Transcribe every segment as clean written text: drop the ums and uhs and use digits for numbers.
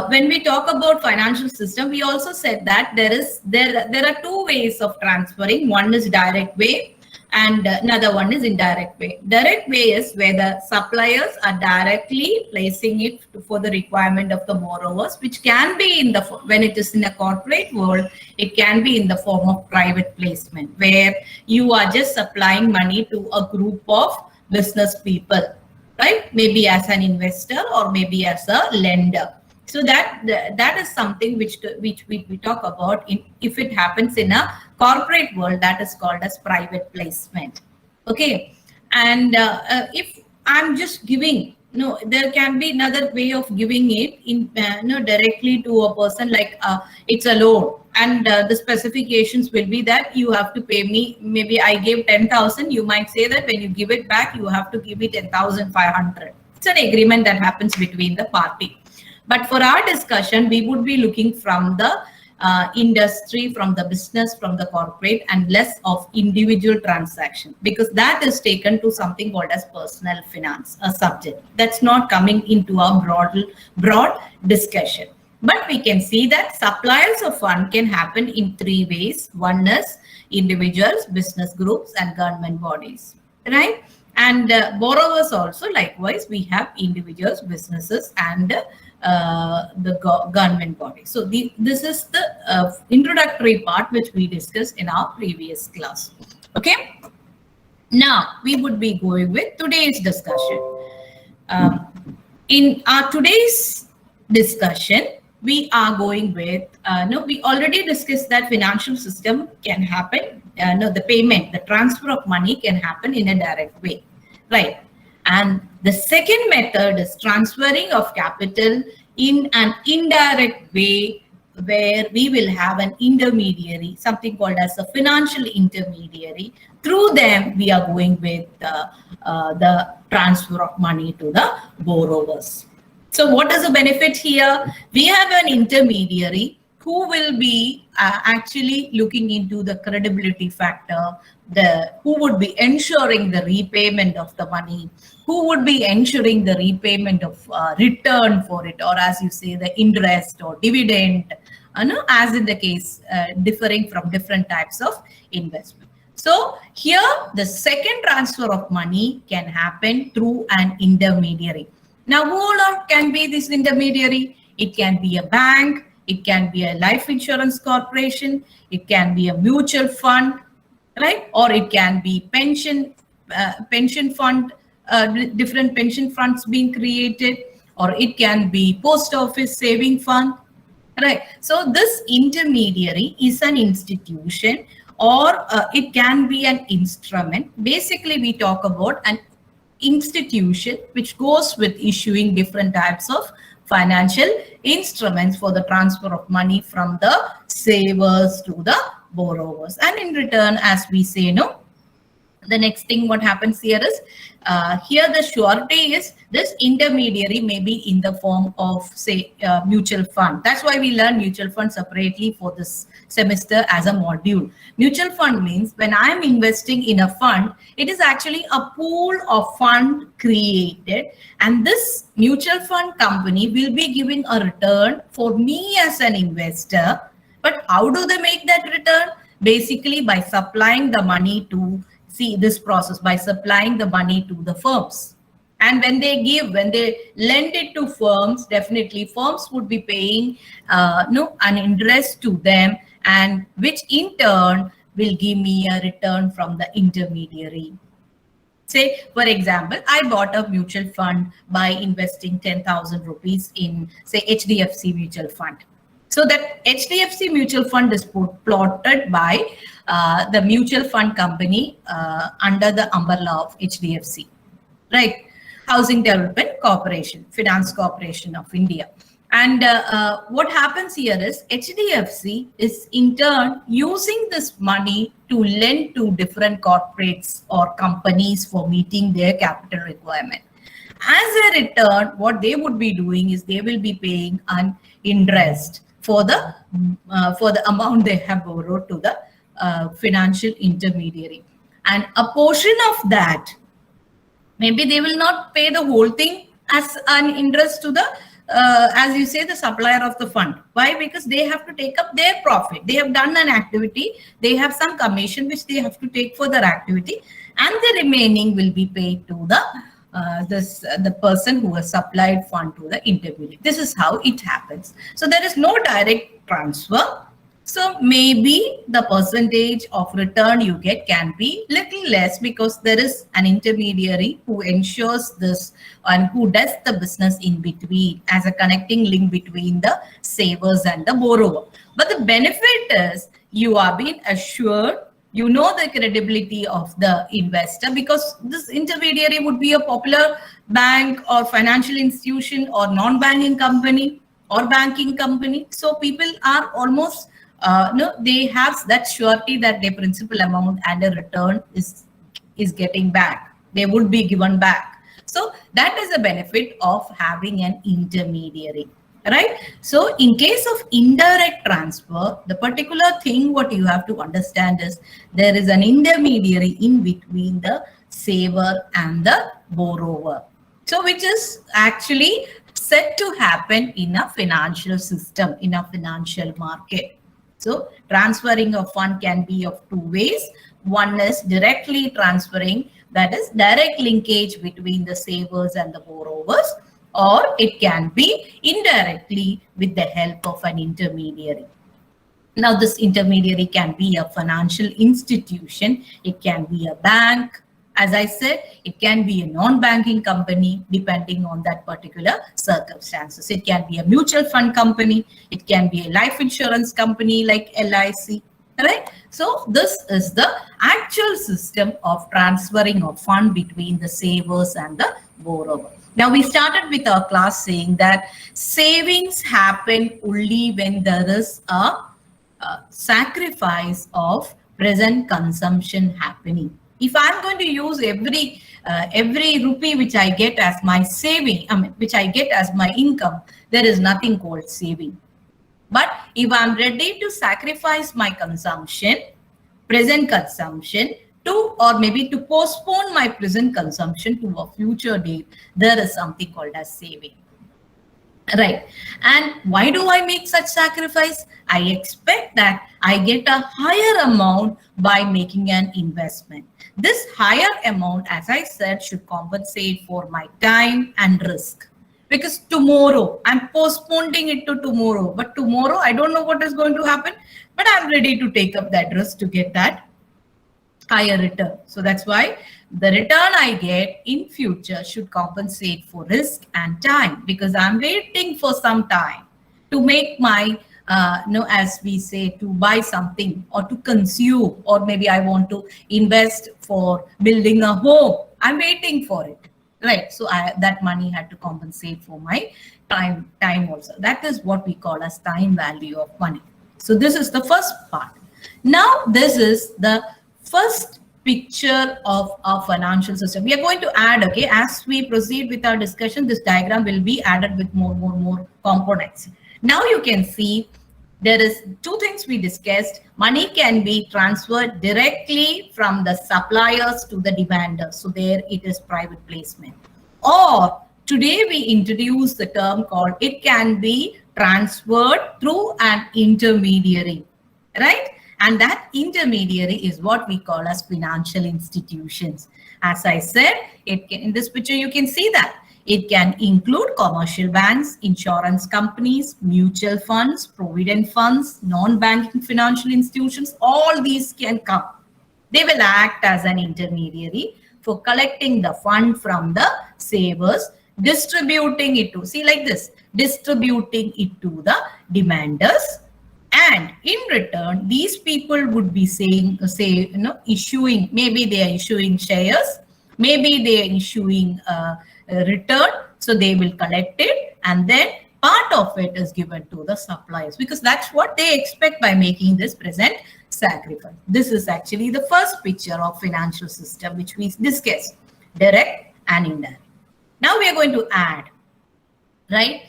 when we talk about financial system, we also said that there are two ways of transferring. One is direct way, and another one is indirect way. Direct way is where the suppliers are directly placing it for the requirement of the borrowers, which can be in the, when it is in a corporate world, it can be in the form of private placement, where you are just supplying money to a group of business people, right? Maybe as an investor or maybe as a lender. So that is something which we talk about. If it happens in a corporate world, that is called as private placement. Okay, and if I'm just giving, no, there can be another way of giving it in directly to a person, like it's a loan, and the specifications will be that you have to pay me. Maybe I gave 10,000. You might say that when you give it back, you have to give me 10,500. It's an agreement that happens between the party. But for our discussion, we would be looking from the industry, from the business, from the corporate, and less of individual transaction, because that is taken to something called as personal finance, a subject that's not coming into our broad discussion. But we can see that suppliers of fund can happen in three ways. One is individuals, business groups, and government bodies, right? And borrowers also, likewise, we have individuals, businesses, and the government body. So this is the introductory part which we discussed in our previous class. Okay. Now we would be going with today's discussion. In our today's discussion, we are going with, we already discussed that financial system can happen, the payment, the transfer of money can happen in a direct way, right? And the second method is transferring of capital in an indirect way, where we will have an intermediary, something called as a financial intermediary. Through them, we are going with the transfer of money to the borrowers. So what is the benefit here? We have an intermediary who will be actually looking into the credibility factor, who would be ensuring the repayment of the money, who would be ensuring the repayment of return for it, or as you say, the interest or dividend, as in the case differing from different types of investment. So here, the second transfer of money can happen through an intermediary. Now, who can be this intermediary? It can be a bank, it can be a life insurance corporation, it can be a mutual fund, right? Or it can be pension fund, different pension funds being created, or it can be post office saving fund, right? So this intermediary is an institution, or it can be an instrument. Basically, we talk about an institution which goes with issuing different types of financial instruments for the transfer of money from the savers to the borrowers. And in return, as we say, the next thing what happens here is, here the surety is this intermediary may be in the form of, say, mutual fund. That's why we learn mutual fund separately for this semester as a module. Mutual fund means when I'm investing in a fund, it is actually a pool of fund created, and this mutual fund company will be giving a return for me as an investor. But how do they make that return? Basically by supplying the money to, see this process, by supplying the money to the firms. And when they lend it to firms, definitely firms would be paying an interest to them, and which in turn will give me a return from the intermediary. Say, for example, I bought a mutual fund by investing 10,000 rupees in, say, HDFC mutual fund. So that HDFC mutual fund is plotted by the mutual fund company under the umbrella of HDFC, right? Housing Development Corporation, Finance Corporation of India. And what happens here is HDFC is in turn using this money to lend to different corporates or companies for meeting their capital requirement. As a return, what they would be doing is they will be paying an interest for the amount they have borrowed to the financial intermediary. And a portion of that, maybe they will not pay the whole thing as an interest to the as you say, the supplier of the fund. Why? Because they have to take up their profit. They have done an activity. They have some commission which they have to take for their activity, and the remaining will be paid to the person who has supplied fund to the intermediary. This is how it happens. So there is no direct transfer. So maybe the percentage of return you get can be little less because there is an intermediary who ensures this and who does the business in between as a connecting link between the savers and the borrower. But the benefit is you are being assured, you know the credibility of the investor, because this intermediary would be a popular bank or financial institution or non-banking company or banking company. So people are almost no, they have that surety that their principal amount and the return is getting back. They would be given back. So that is the benefit of having an intermediary, right? So in case of indirect transfer, the particular thing what you have to understand is there is an intermediary in between the saver and the borrower. So which is actually set to happen in a financial system, in a financial market. So transferring of fund can be of two ways. One is directly transferring, that is direct linkage between the savers and the borrowers, or it can be indirectly with the help of an intermediary. Now this intermediary can be a financial institution, it can be a bank, as I said, it can be a non-banking company depending on that particular circumstances. It can be a mutual fund company, it can be a life insurance company like LIC, right? So this is the actual system of transferring of fund between the savers and the borrower. Now we started with our class saying that savings happen only when there is a sacrifice of present consumption happening. If I'm going to use every rupee which I get as my saving, which I get as my income, there is nothing called saving. But if I'm ready to sacrifice my consumption, present consumption, to or maybe to postpone my present consumption to a future date, there is something called as saving. Right. And why do I make such sacrifice? I expect that I get a higher amount by making an investment. This higher amount, as I said, should compensate for my time and risk. Because tomorrow, I'm postponing it to tomorrow. But tomorrow, I don't know what is going to happen. But I'm ready to take up that risk to get that higher return. So that's why the return I get in future should compensate for risk and time, because I'm waiting for some time to make my, as we say, to buy something or to consume, or maybe I want to invest for building a home. I'm waiting for it, right? So that money had to compensate for my time also. That is what we call as time value of money. So this is the first part. Now this is the first picture of our financial system. We are going to add, okay, as we proceed with our discussion, this diagram will be added with more components. Now you can see there is two things we discussed. Money can be transferred directly from the suppliers to the demanders. So there it is private placement. Or today we introduce the term called it can be transferred through an intermediary, right? And that intermediary is what we call as financial institutions. As I said, in this picture, you can see that it can include commercial banks, insurance companies, mutual funds, provident funds, non-banking financial institutions. All these can come. They will act as an intermediary for collecting the fund from the savers, distributing it to, see like this, distributing it to the demanders. And in return, these people would be issuing, maybe they are issuing shares, maybe they are issuing a return. So they will collect it, and then part of it is given to the suppliers, because that's what they expect by making this present sacrifice. This is actually the first picture of financial system, which we discussed, direct and indirect. Now we are going to add, right?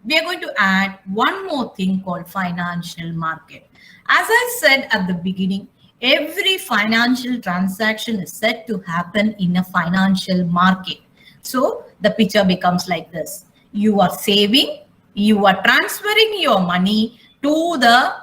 We are going to add one more thing called financial market. As I said at the beginning, every financial transaction is said to happen in a financial market. So the picture becomes like this. you are saving, you are transferring your money to the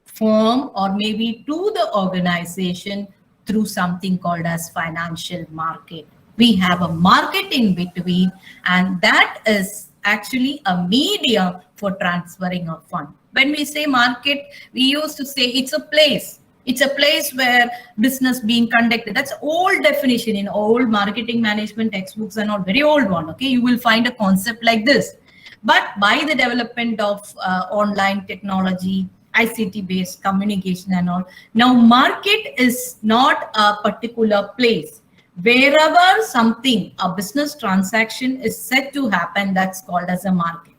firm or maybe to the organization through something called as financial market. We have a market in between, and that is actually a medium for transferring a fund. When we say market, we used to say it's a place. It's a place where business being conducted. That's old definition in old marketing management textbooks and all, very old one. Okay, you will find a concept like this. But by the development of online technology, ICT-based communication and all, now market is not a particular place. Wherever something, a business transaction is said to happen, that's called as a market.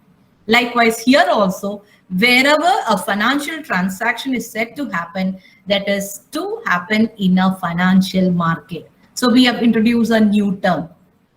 Likewise, here also, wherever a financial transaction is said to happen, that is to happen in a financial market. So we have introduced a new term.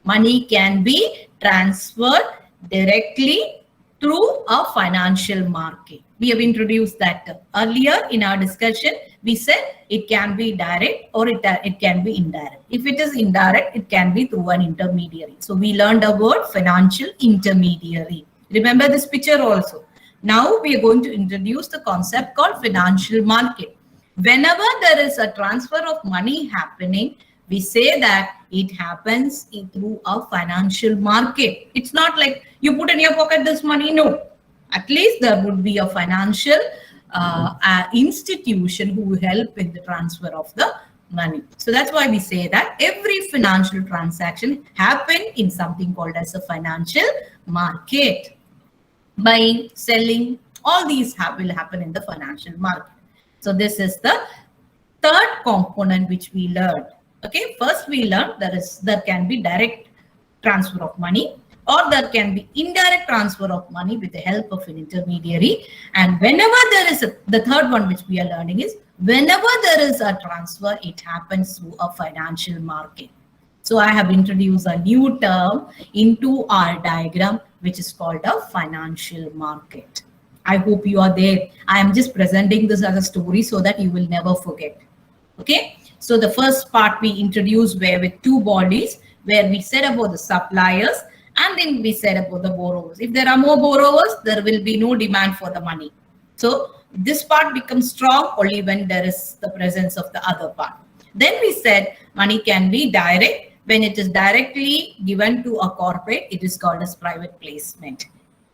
Money can be transferred directly through a financial market. We have introduced that term. Earlier in our discussion, we said it can be direct or it can be indirect. If it is indirect, it can be through an intermediary. So we learned a word, financial intermediary. Remember this picture also. Now we are going to introduce the concept called financial market. Whenever there is a transfer of money happening, we say that it happens through a financial market. It's not like you put in your pocket this money. No, at least there would be a financial institution who will help in the transfer of the money. So that's why we say that every financial transaction happen in something called as a financial market. Buying, selling, all these will happen in the financial market. So this is the third component which we learned. Okay, first we learned there can be direct transfer of money, or there can be indirect transfer of money with the help of an intermediary. And whenever there is the third one which we are learning is whenever there is a transfer, it happens through a financial market. So I have introduced a new term into our diagram, which is called a financial market. I hope you are there. I am just presenting this as a story so that you will never forget. Okay. So the first part we introduced were with two bodies, where we said about the suppliers and then we said about the borrowers. If there are more borrowers, there will be no demand for the money. So this part becomes strong only when there is the presence of the other part. Then we said money can be direct. When it is directly given to a corporate, it is called as private placement.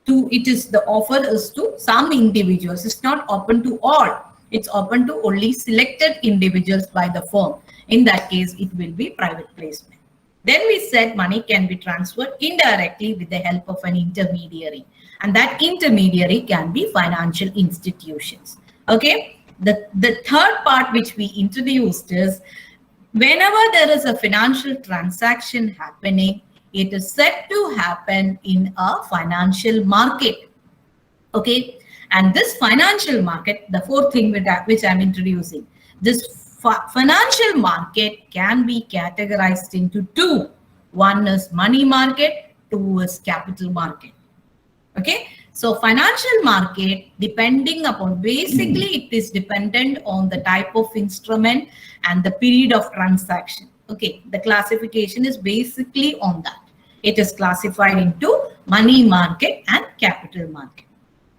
The offer is to some individuals. It's not open to all. It's open to only selected individuals by the firm. In that case, it will be private placement. Then we said money can be transferred indirectly with the help of an intermediary. And that intermediary can be financial institutions. Okay. The third part which we introduced is whenever there is a financial transaction happening, it is said to happen in a financial market. Okay. And this financial market, the fourth thing which I'm introducing, this financial market can be categorized into two. One is money market, two is capital market. Okay. So financial market, depending upon, basically it is dependent on the type of instrument and the period of transaction. Okay. The classification is basically on that. It is classified into money market and capital market.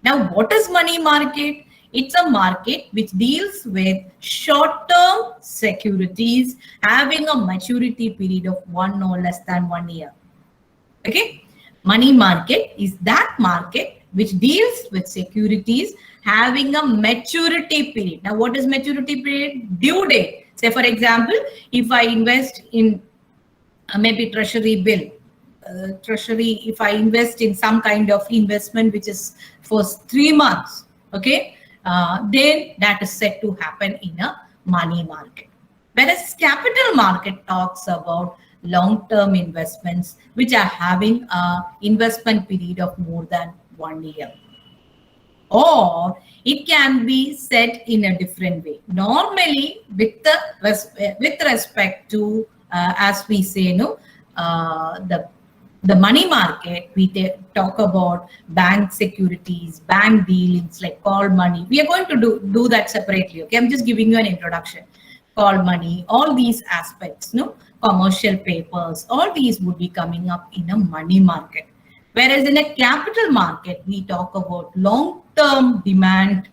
Now, what is money market? It's a market which deals with short-term securities having a maturity period of 1 or less than 1 year. Okay. Money market is that market which deals with securities having a maturity period. Now, what is maturity period? Due date. Say, for example, if I invest in maybe treasury bill, if I invest in some kind of investment which is for 3 months, okay, then that is said to happen in a money market. Whereas capital market talks about long-term investments which are having a investment period of more than 1 year. Or it can be said in a different way. Normally, with respect to, as we say, the money market, we talk about bank securities, bank dealings like call money. We are going to do that separately. Okay, I'm just giving you an introduction. Call money, all these aspects, commercial papers, all these would be coming up in a money market. Whereas in a capital market, we talk about long-term demand,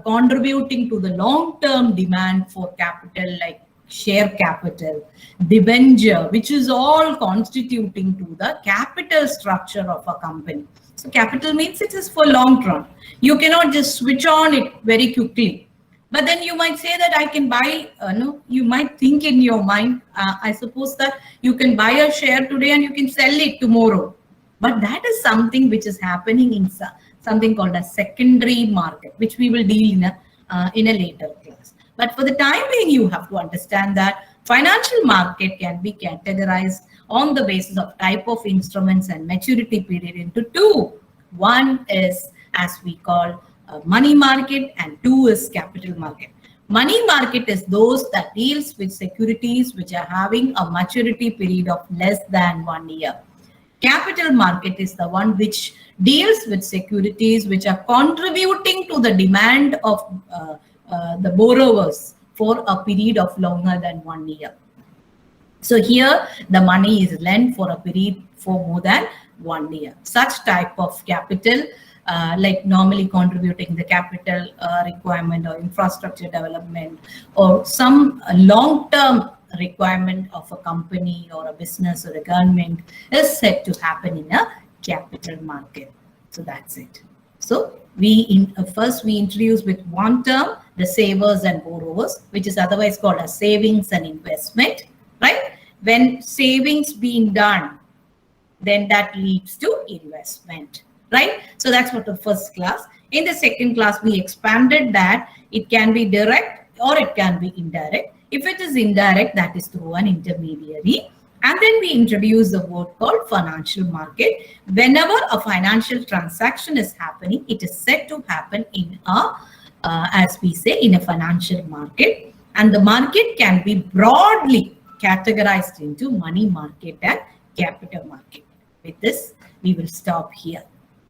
contributing to the long-term demand for capital, like share capital, debenture, which is all constituting to the capital structure of a company. So capital means it is for long term. You cannot just switch on it very quickly. But then you might say that I can buy, no, you might think in your mind, I suppose that you can buy a share today and you can sell it tomorrow. But that is something which is happening in something called a secondary market, which we will deal in a later class. But for the time being, you have to understand that financial market can be categorized on the basis of type of instruments and maturity period into two. One is, as we call, money market, and two is capital market. Money market is those that deals with securities which are having a maturity period of less than 1 year. Capital market is the one which deals with securities which are contributing to the demand of the borrowers for a period of longer than 1 year. So here the money is lent for a period for more than 1 year. Such type of capital, like normally contributing the capital requirement or infrastructure development or some long-term requirement of a company or a business or a government, is said to happen in a capital market. So that's it. So first we introduce with one term, the savers and borrowers, which is otherwise called as savings and investment, right? When savings being done, then that leads to investment, right? So that's what the first class. In the second class, we expanded that it can be direct or it can be indirect. If it is indirect, that is through an intermediary. And then we introduce the word called financial market. Whenever a financial transaction is happening, it is said to happen in a, as we say, in a financial market. And the market can be broadly categorized into money market and capital market. With this, we will stop here.